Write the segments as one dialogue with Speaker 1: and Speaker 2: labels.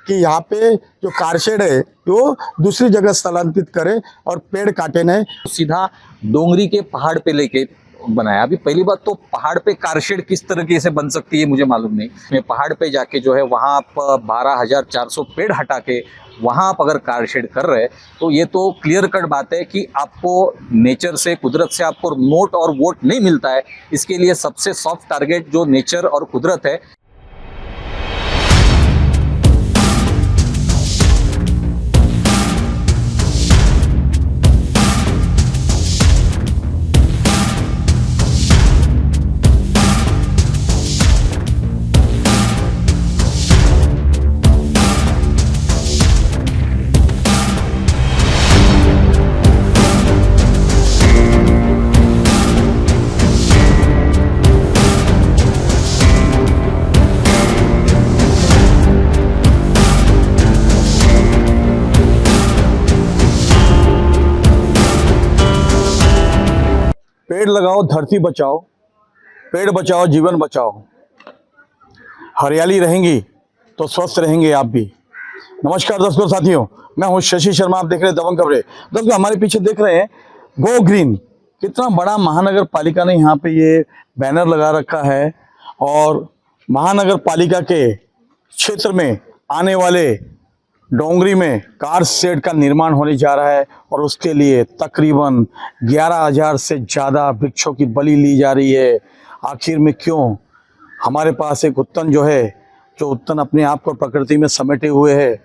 Speaker 1: कि यहाँ पे जो कारशेड है वो दूसरी जगह स्थलांतरित करे और पेड़ काटे नहीं।
Speaker 2: सीधा डोंगरी के पहाड़ पे लेके बनाया। अभी पहली बात तो पहाड़ पे कारशेड किस तरीके से बन सकती है मुझे मालूम नहीं। मैं पहाड़ पे जाके जो है वहाँ आप 12,400 पेड़ हटा के वहाँ आप अगर कारशेड कर रहे हैं तो ये तो क्लियर कट बात है कि आपको नेचर से, कुदरत से आपको नोट और वोट नहीं मिलता है। इसके लिए सबसे सॉफ्ट टारगेट जो नेचर और कुदरत है।
Speaker 1: पेड़ लगाओ, धरती बचाओ, पेड़ बचाओ, जीवन बचाओ। हरियाली रहेंगी तो स्वस्थ रहेंगे आप भी। नमस्कार दोस्तों, साथियों, मैं हूं शशि शर्मा। आप देख रहे हैं दबंग खबरें। दोस्तों, हमारे पीछे देख रहे हैं गो ग्रीन। कितना बड़ा महानगर पालिका ने यहाँ पे ये बैनर लगा रखा है और महानगर पालिका के क्षेत्र में आने वाले डोंगरी में कार शेड का निर्माण होने जा रहा है और उसके लिए तकरीबन 11,000 से ज़्यादा वृक्षों की बलि ली जा रही है। आखिर में क्यों? हमारे पास एक उत्तन जो है, जो उत्तन अपने आप को प्रकृति में समेटे हुए है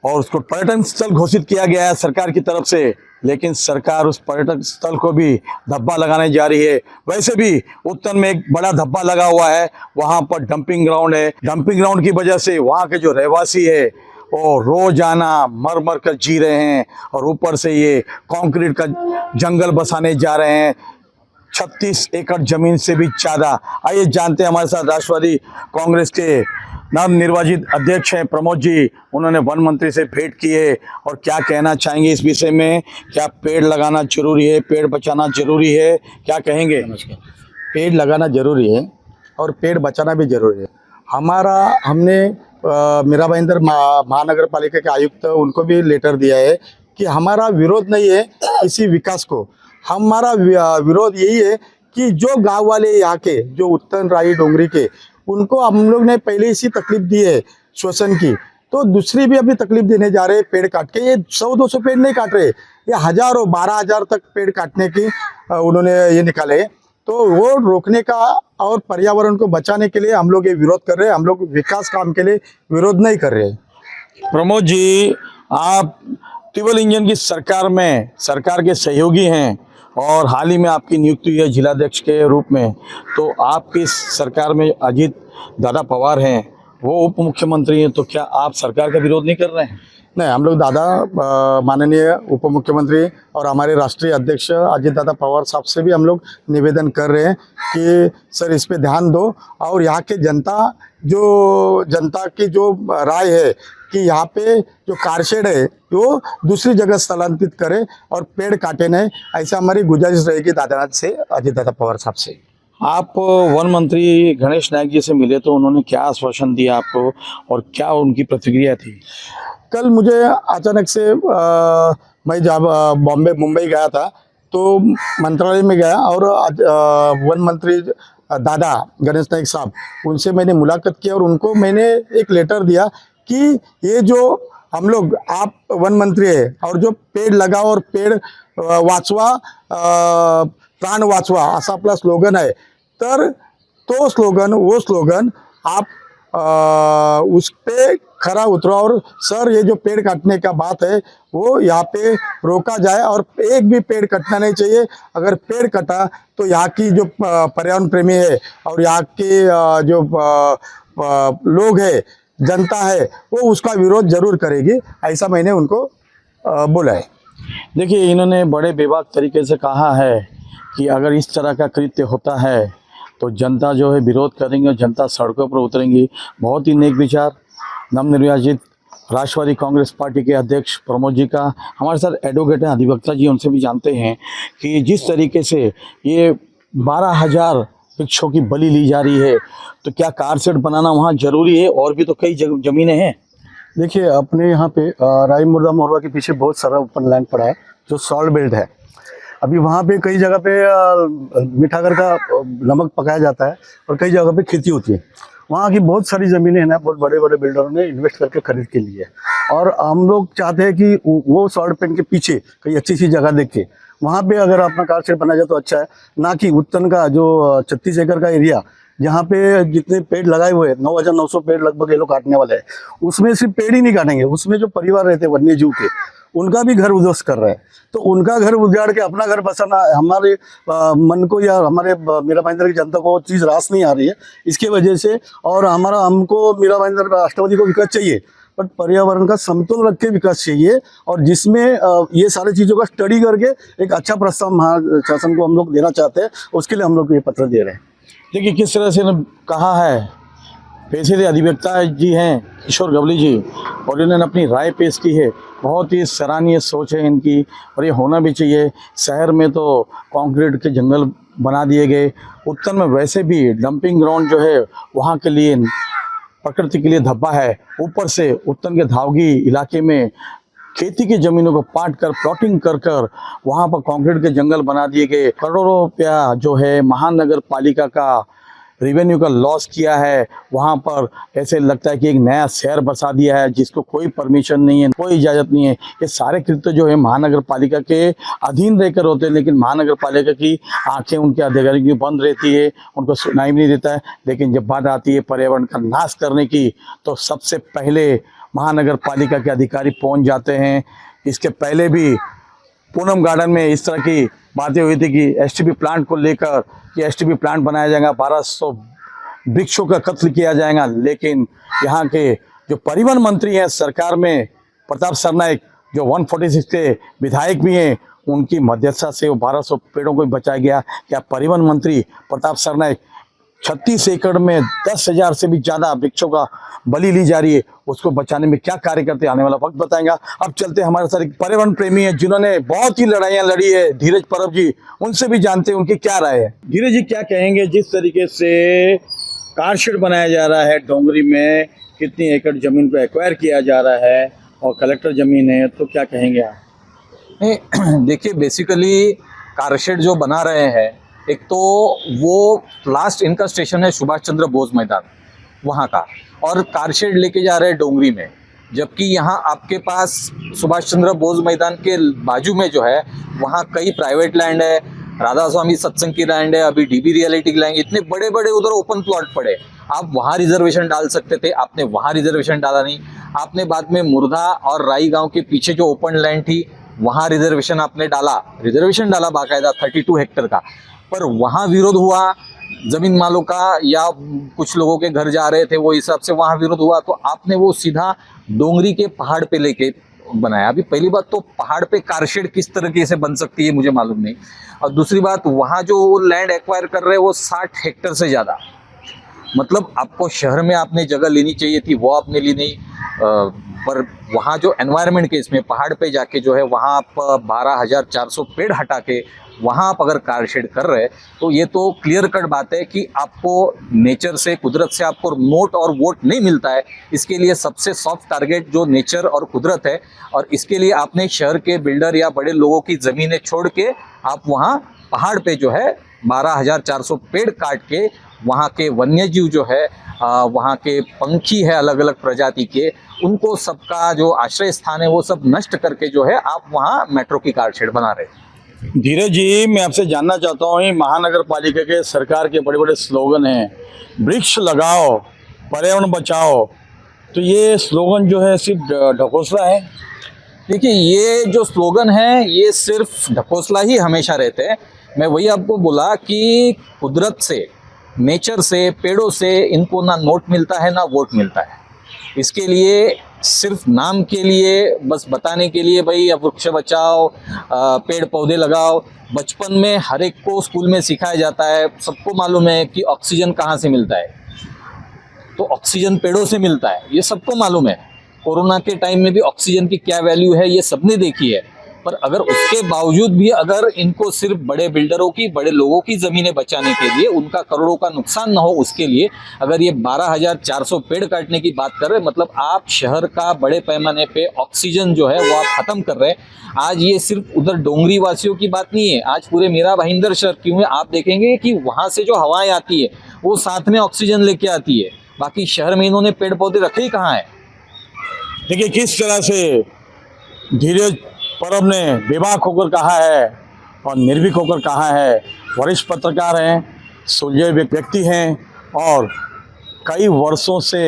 Speaker 1: और उसको पर्यटन स्थल घोषित किया गया है सरकार की तरफ से, लेकिन सरकार उस पर्यटन स्थल को भी धब्बा लगाने जा रही है। वैसे भी उत्तन में एक बड़ा धब्बा लगा हुआ है, वहाँ पर डंपिंग ग्राउंड है। डंपिंग ग्राउंड की वजह से वहाँ के जो रहवासी है वो रोजाना मर मर कर जी रहे हैं और ऊपर से ये कंक्रीट का जंगल बसाने जा रहे हैं 36 एकड़ जमीन से भी ज़्यादा। आइए जानते हैं, हमारे साथ राष्ट्रवादी कांग्रेस के नवनिर्वाचित अध्यक्ष हैं प्रमोद जी। उन्होंने वन मंत्री से भेंट की है और क्या कहना चाहेंगे इस विषय में? क्या पेड़ लगाना जरूरी है, पेड़ बचाना जरूरी है, क्या कहेंगे?
Speaker 3: नमस्कार।
Speaker 1: पेड़ लगाना जरूरी है और पेड़ बचाना भी जरूरी है। हमने मीरा भाईंदर महानगर पालिका के आयुक्त, उनको भी लेटर दिया है कि हमारा विरोध नहीं है किसी विकास को। हमारा विरोध यही है कि जो गांव वाले यहाँ के, जो उत्तन राई डोंगरी के, उनको हम लोग ने पहले इसी तकलीफ दी है श्वसन की, तो दूसरी भी अभी तकलीफ देने जा रहे हैं पेड़ काट के। ये 100-200 पेड़ नहीं काट रहे, ये हजारों 12,000 तक पेड़ काटने की उन्होंने ये निकाले। तो वो रोकने का और पर्यावरण को बचाने के लिए हम लोग ये विरोध कर रहे हैं। हम लोग विकास काम के लिए विरोध नहीं कर रहे।
Speaker 3: प्रमोद जी, आप ट्रिपल इंजन की सरकार में सरकार के सहयोगी हैं और हाल ही में आपकी नियुक्ति हुई है जिलाध्यक्ष के रूप में, तो आपकी सरकार में अजीत दादा पवार हैं, वो उप मुख्यमंत्री हैं, तो क्या आप सरकार का विरोध नहीं कर रहे हैं?
Speaker 1: नहीं, हम लोग दादा माननीय उप मुख्यमंत्री और हमारे राष्ट्रीय अध्यक्ष अजीत दादा पवार साहब से भी हम लोग निवेदन कर रहे हैं कि सर इस पे ध्यान दो और यहाँ के जनता की जो राय है कि यहाँ पे जो कारशेड है वो दूसरी जगह स्थलांतरित करे और पेड़ काटे नहीं, ऐसा हमारी गुजारिश रहेगी दादा से, अजीत दादा पवार साहब से।
Speaker 3: आप वन मंत्री गणेश नायक जी से मिले तो उन्होंने क्या आश्वासन दिया आपको और क्या उनकी प्रतिक्रिया थी?
Speaker 1: कल मुझे अचानक से मैं जब मुंबई गया था तो मंत्रालय में गया और वन मंत्री दादा गणेश नायक साहब, उनसे मैंने मुलाकात की और उनको मैंने एक लेटर दिया कि ये जो हम लोग, आप वन मंत्री है और जो पेड़ लगाओ और पेड़ वाचवा प्राण वाचवा असा आपला स्लोगन आहे, तर वो स्लोगन आप उस पे खरा उतरो और सर ये जो पेड़ काटने का बात है वो यहाँ पे रोका जाए और एक भी पेड़ कटना नहीं चाहिए। अगर पेड़ कटा तो यहाँ की जो पर्यावरण प्रेमी है और यहाँ के जो लोग है, जनता है, वो उसका विरोध जरूर करेगी, ऐसा मैंने उनको बोला है।
Speaker 3: देखिए, इन्होंने बड़े बेबाक तरीके से कहा है कि अगर इस तरह का कृत्य होता है तो जनता जो है विरोध करेंगे और जनता सड़कों पर उतरेंगी। बहुत ही नेक विचार नवनिर्वाचित राष्ट्रवादी कांग्रेस पार्टी के अध्यक्ष प्रमोद जी का। हमारे साथ एडवोकेट हैं, अधिवक्ता जी, उनसे भी जानते हैं कि जिस तरीके से ये 12,000 वृक्षों की बलि ली जा रही है, तो क्या कार शेड बनाना वहाँ जरूरी है? और भी तो कई जमीनें हैं।
Speaker 4: देखिए अपने यहाँ पे राई मुर्दा मोरवा के पीछे बहुत सारा ओपन लैंड पड़ा है जो सॉल्ट बेल्ट है। अभी वहाँ पे कई जगह पे मीठागर का नमक पकाया जाता है और कई जगह पे खेती होती है। वहाँ की बहुत सारी ज़मीनें हैं ना, बहुत बड़े बड़े बिल्डरों ने इन्वेस्ट करके खरीद के लिए, और हम लोग चाहते हैं कि वो सॉल्ट पेंट के पीछे कई अच्छी सी जगह देख के वहाँ पे अगर अपना कार शेड बनाया जाए तो अच्छा है। ना कि उत्तन का जो 36 एकड़ का एरिया जहाँ पे जितने पेड़ लगाए हुए हैं 9,900 पेड़ लगभग ये लोग काटने वाले हैं, उसमें सिर्फ पेड़ ही नहीं काटेंगे, उसमें जो परिवार रहते हैं वन्य जीव के उनका भी घर उध्वस्त कर रहे हैं। तो उनका घर उजाड़ के अपना घर बसाना हमारे मन को या हमारे मीरा भाईंदर की जनता को वो चीज़ रास नहीं आ रही है इसके वजह से। और हमको मीरा भाईंदर अष्टपदी को विकास चाहिए, बट पर्यावरण का समतोल रख के विकास चाहिए, और जिसमें ये सारी चीज़ों का स्टडी करके एक अच्छा प्रस्ताव महाशासन को हम लोग देना चाहते हैं। उसके लिए हम लोग ये पत्र दे रहे हैं।
Speaker 3: देखिए किस तरह से कहा है, पेशेवर अधिवक्ता जी हैं किशोर गवली जी, और इन्होंने अपनी राय पेश की है। बहुत ही सराहनीय सोच है इनकी, और ये होना भी चाहिए। शहर में तो कंक्रीट के जंगल बना दिए गए, उत्तर में वैसे भी डंपिंग ग्राउंड जो है वहाँ के लिए प्रकृति के लिए धब्बा है। ऊपर से उत्तर के धावगी इलाके में खेती की ज़मीनों को पाट कर प्लॉटिंग कर कर वहाँ पर कंक्रीट के जंगल बना दिए गए। करोड़ों रुपया जो है महानगर पालिका का रेवेन्यू का लॉस किया है। वहाँ पर ऐसे लगता है कि एक नया शहर बसा दिया है जिसको कोई परमिशन नहीं है, कोई इजाज़त नहीं है। ये सारे कृत्य जो है महानगर पालिका के अधीन रहकर होते हैं, लेकिन महानगर पालिका की आंखें उनके अधिकारियों की बंद रहती है, उनको सुनाई भी नहीं देता है। लेकिन जब बात आती है पर्यावरण का नाश करने की, तो सबसे पहले महानगर पालिका के अधिकारी पहुँच जाते हैं। इसके पहले भी पूनम गार्डन में इस तरह की बातें हुई थी कि एसटीपी प्लांट को लेकर कि एसटीपी प्लांट बनाया जाएगा, 1200 वृक्षों का कत्ल किया जाएगा। लेकिन यहाँ के जो परिवहन मंत्री हैं सरकार में, प्रताप सरनाइक, जो 146 के विधायक भी हैं, उनकी मध्यस्थता से वो 1200 पेड़ों को बचाया गया। क्या परिवहन मंत्री प्रताप सरनाइक 36 एकड़ में 10,000 से भी ज़्यादा वृक्षों का बलि ली जा रही है, उसको बचाने में क्या कार्य करते आने वाला वक्त बताएगा। अब चलते हमारे साथ एक पर्यावरण प्रेमी है जिन्होंने बहुत ही लड़ाइयाँ लड़ी है, धीरज परब जी, उनसे भी जानते हैं उनकी क्या राय है। धीरज जी क्या कहेंगे, जिस तरीके से कार शेड बनाया जा रहा है डोंगरी में, कितनी एकड़ जमीन को एक्वायर किया जा रहा है और कलेक्टर जमीन है, तो क्या कहेंगे आप?
Speaker 2: देखिए बेसिकली कारशेड जो बना रहे हैं, एक तो वो लास्ट इनका स्टेशन है सुभाष चंद्र बोस मैदान वहाँ का, और कारशेड लेके जा रहे हैं डोंगरी में। जबकि यहाँ आपके पास सुभाष चंद्र बोस मैदान के बाजू में जो है वहाँ कई प्राइवेट लैंड है, राधा स्वामी सत्संग की लैंड है, अभी डीबी रियलिटी की लैंड, इतने बड़े बड़े उधर ओपन प्लॉट पड़े। आप वहाँ रिजर्वेशन डाल सकते थे, आपने वहाँ रिजर्वेशन डाला नहीं। आपने बाद में मुर्धा और राई गाँव के पीछे जो ओपन लैंड थी वहाँ रिजर्वेशन आपने डाला, रिजर्वेशन डाला बाकायदा 32 हेक्टेयर का, पर वहाँ विरोध हुआ जमीन मालों का, या कुछ लोगों के घर जा रहे थे वो हिसाब से वहाँ विरोध हुआ, तो आपने वो सीधा डोंगरी के पहाड़ पे लेके बनाया। अभी पहली बात तो पहाड़ पे कारशेड किस तरीके से बन सकती है मुझे मालूम नहीं, और दूसरी बात वहाँ जो लैंड एक्वायर कर रहे हैं वो 60 हेक्टेयर से ज़्यादा, मतलब आपको शहर में आपने जगह लेनी चाहिए थी, वो आपने ली नहीं। पर वहाँ जो एनवायरनमेंट के इसमें पहाड़ पे जाके जो है वहाँ आप 12,400 पेड़ हटा के वहाँ आप अगर कार शेड कर रहे हैं, तो ये तो क्लियर कट बात है कि आपको नेचर से, कुदरत से आपको नोट और वोट नहीं मिलता है। इसके लिए सबसे सॉफ्ट टारगेट जो नेचर और कुदरत है, और इसके लिए आपने शहर के बिल्डर या बड़े लोगों की ज़मीनें छोड़ के आप वहाँ पहाड़ पे जो है 12,400 पेड़ काट के वहाँ के वन्य जीव जो है, वहाँ के पंछी है अलग अलग प्रजाति के, उनको सबका जो आश्रय स्थान है वो सब नष्ट करके जो है आप वहाँ मेट्रो की कार शेड बना रहे हैं।
Speaker 3: धीरज जी मैं आपसे जानना चाहता हूँ, महानगर पालिका के सरकार के बड़े बड़े स्लोगन हैं, वृक्ष लगाओ पर्यावरण बचाओ, तो ये स्लोगन जो है सिर्फ ढकोसला है?
Speaker 2: देखिए ये जो स्लोगन है ये सिर्फ ढकोसला ही हमेशा रहते हैं। मैं वही आपको बोला कि कुदरत से, नेचर से, पेड़ों से इनको ना नोट मिलता है ना वोट मिलता है। इसके लिए सिर्फ नाम के लिए, बस बताने के लिए भाई अब वृक्ष बचाओ, पेड़ पौधे लगाओ। बचपन में हर एक को स्कूल में सिखाया जाता है, सबको मालूम है कि ऑक्सीजन कहाँ से मिलता है, तो ऑक्सीजन पेड़ों से मिलता है, ये सबको मालूम है। कोरोना के टाइम में भी ऑक्सीजन की क्या वैल्यू है ये सबने देखी है। पर अगर उसके बावजूद भी अगर इनको सिर्फ बड़े बिल्डरों की, बड़े लोगों की जमीनें बचाने के लिए, उनका करोड़ों का नुकसान ना हो उसके लिए अगर ये 12,400 पेड़ काटने की बात कर रहे हैं, मतलब आप शहर का बड़े पैमाने पे ऑक्सीजन जो है वो आप खत्म कर रहे हैं। आज ये सिर्फ उधर डोंगरी वासियों की बात नहीं है, आज पूरे मीरा भाईंदर शहर क्यों है, आप देखेंगे कि वहां से जो हवाएं आती है वो साथ में ऑक्सीजन लेके आती है। बाकी शहर में इन्होंने पेड़ पौधे रखे ही कहाँ है।
Speaker 1: देखिए किस तरह से धीरज परब ने बेबाक होकर कहा है और निर्भीक होकर कहा है। वरिष्ठ पत्रकार हैं, सुलझे व्यक्ति हैं और कई वर्षों से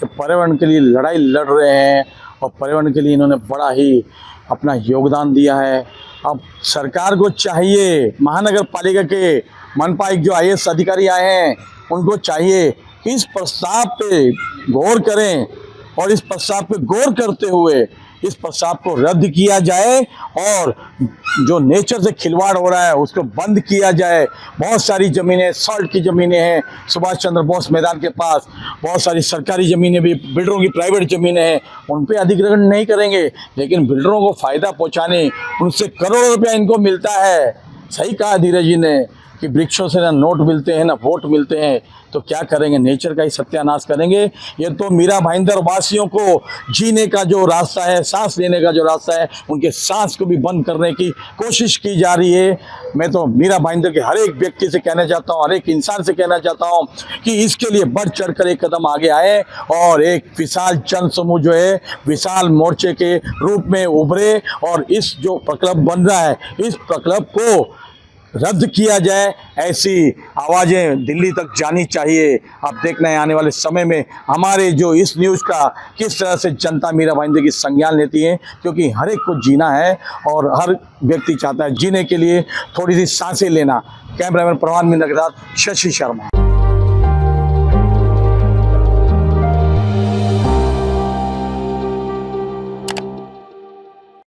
Speaker 1: पर्यावरण के लिए लड़ाई लड़ रहे हैं और पर्यावरण के लिए इन्होंने बड़ा ही अपना योगदान दिया है। अब सरकार को चाहिए, महानगर पालिका के मनपा जो IAS अधिकारी आए हैं उनको चाहिए कि इस प्रस्ताव पे गौर करें और इस प्रस्ताव पे गौर करते हुए इस प्रस्ताव को रद्द किया जाए और जो नेचर से खिलवाड़ हो रहा है उसको बंद किया जाए। बहुत सारी ज़मीनें सॉल्ट की ज़मीनें हैं सुभाष चंद्र बोस मैदान के पास, बहुत सारी सरकारी ज़मीनें भी, बिल्डरों की प्राइवेट ज़मीनें हैं, उन पे अधिग्रहण नहीं करेंगे, लेकिन बिल्डरों को फ़ायदा पहुंचाने उनसे करोड़ों रुपया इनको मिलता है। सही कहा धीरज जी ने कि वृक्षों से ना नोट मिलते हैं ना वोट मिलते हैं, तो क्या करेंगे, नेचर का ही सत्यानाश करेंगे। ये तो मीरा भाईंदर वासियों को जीने का जो रास्ता है, सांस लेने का जो रास्ता है, उनके सांस को भी बंद करने की कोशिश की जा रही है। मैं तो मीरा भाईंदर के हर एक व्यक्ति से कहना चाहता हूँ, हर एक इंसान से कहना चाहता हूँ कि इसके लिए बढ़ चढ़ कर एक कदम आगे आए और एक विशाल जन समूह जो है विशाल मोर्चे के रूप में उभरे और इस जो प्रक्लब बन रहा है इस प्रक्लब को रद्द किया जाए। ऐसी आवाज़ें दिल्ली तक जानी चाहिए। अब देखना है आने वाले समय में हमारे जो इस न्यूज़ का किस तरह से जनता मीरा भाईंदर की संज्ञान लेती है, क्योंकि हर एक को जीना है और हर व्यक्ति चाहता है जीने के लिए थोड़ी सी सांसें लेना। कैमरामैन प्रवान मिंदर के साथ शशि शर्मा।